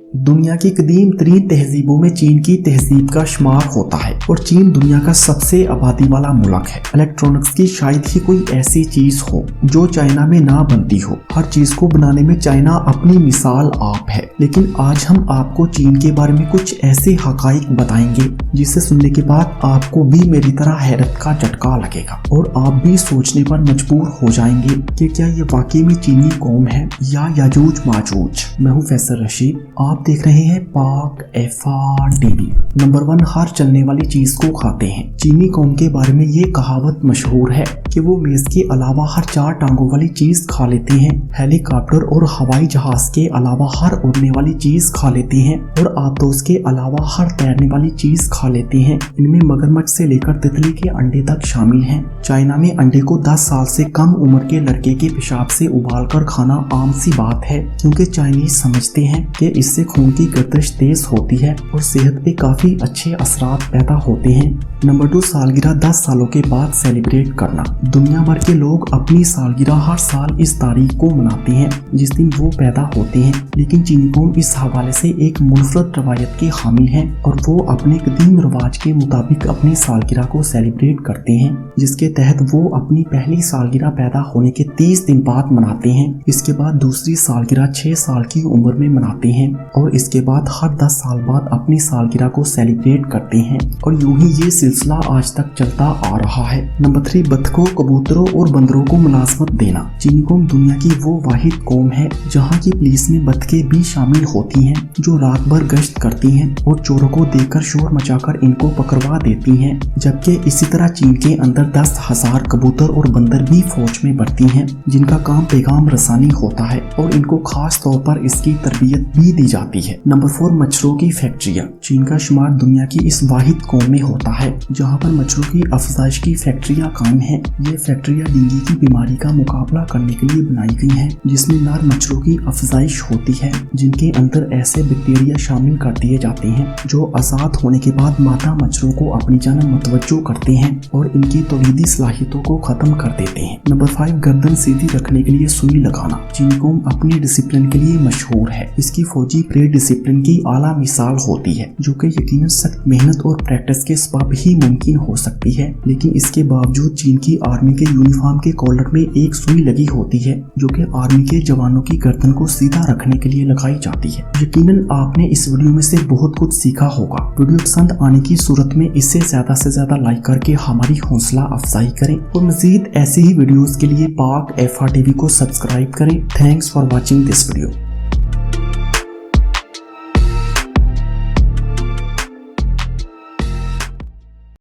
दुनिया की कदीम तरीन तहजीबों में चीन की तहजीब का शुमार होता है और चीन दुनिया का सबसे आबादी वाला मुल्क है। इलेक्ट्रॉनिक्स की शायद ही कोई ऐसी चीज हो जो चाइना में ना बनती हो। हर चीज को बनाने में चाइना अपनी मिसाल आप है। लेकिन आज हम आपको चीन के बारे में कुछ ऐसे हकाइक बताएंगे जिसे सुनने के बाद आपको भी मेरी तरह हैरत का झटका लगेगा और आप भी सोचने पर मजबूर हो जाएंगे कि क्या ये वाकई में चीनी कौम है या याजूज माजूज। मैं हूँ फैसल रशीद, आप देख रहे हैं पाक FR TV। नंबर 1, हर चलने वाली चीज को खाते हैं। चीनी कौम के बारे में ये कहावत मशहूर है कि वो मेज के अलावा हर 4 टांगों वाली चीज खा लेते हैं। हेलीकॉप्टर और हवाई जहाज के अलावा हर उड़ने वाली चीज खा लेते हैं और आतोस के अलावा हर तैरने वाली चीज खा लेते हैं। इनमें मगरमच्छ से लेकर तितली के अंडे तक शामिल हैं। चाइना में अंडे को 10 साल से कम उम्र के लड़के के पेशाब से उबालकर खाना आम सी बात है, क्योंकि चाइनीज समझते हैं कि इससे खून की गर्दिश तेज होती है और सेहत पे काफी अच्छे असरात पैदा होते हैं। नंबर 2, सालगिरह 10 सालों के बाद सेलिब्रेट करना। दुनिया भर के लोग अपनी सालगिरह हर साल इस तारीख को मनाते हैं जिस दिन वो पैदा होते हैं, लेकिन चीनी कौम इस हवाले से एक मुनफरद रवायत के हामिल हैं और वो अपने कदीम रिवाज के मुताबिक अपनी सालगिरह को सेलिब्रेट करते हैं, जिसके तहत वो अपनी पहली सालगिरह पैदा होने के 30 दिन बाद मनाते हैं। इसके बाद दूसरी सालगिरह 6 साल की उम्र में मनाते हैं और इसके बाद हर 10 साल बाद अपनी सालगिरह को सेलिब्रेट करते हैं और यूं ही ये सिलसिला आज तक चलता आ रहा है। नंबर 3, बतखों, कबूतरों और बंदरों को मुलाजमत देना। चीनी कौम दुनिया की वो वाहिद कौम है जहाँ की पुलिस में बतखें भी शामिल होती हैं जो रात भर गश्त करती हैं और चोरों को देखकर शोर मचाकर इनको पकड़वा देती हैं। जबकि इसी तरह चीन के अंदर 10,000 कबूतर और बंदर भी फौज में भर्ती हैं जिनका काम पैगाम रसानी होता है और इनको खास तौर पर इसकी तरबियत भी दी जाती है। नंबर 4, मच्छरों की फैक्ट्रियाँ। चीन का शुमार दुनिया की इस वाहिद कौम में होता है जहाँ पर मच्छरों की अफजाइश की फैक्ट्रियाँ कायम हैं। ये फैक्ट्रियाँ डेंगू की बीमारी का मुकाबला करने के लिए बनाई गई हैं, जिसमें नर मच्छरों की अफजाइश होती है जिनके अंदर ऐसे बैक्टीरिया शामिल कर दिए जाते हैं जो आजाद होने के बाद मादा मच्छरों को अपनी जानब मुतवज्जो करते हैं और इनकी तौहीदी सलाहियतों को खत्म कर देते हैं। नंबर 5, गर्दन सीधी रखने के लिए सुई लगाना। चीनी कौम अपने डिसिप्लिन के लिए मशहूर है। इसकी फौजी परेड डिसिप्लिन की आला मिसाल होती है जो कि यकीनन सख्त मेहनत और प्रैक्टिस के सबब ही मुमकिन हो सकती है, लेकिन इसके बावजूद चीन की आर्मी के यूनिफॉर्म के कॉलर में एक सुई लगी होती है जो कि आर्मी के जवानों की गर्दन को सीधा रखने के लिए लगाई जाती है। यकीनन आपने इस वीडियो में से बहुत कुछ सीखा होगा। वीडियो पसंद आने की सूरत में इसे ज्यादा से ज्यादा लाइक करके हमारी हौसला अफजाई करें और मजीद ऐसी ही वीडियोस के लिए पाक FR TV को सब्सक्राइब करें। Thanks for watching this video.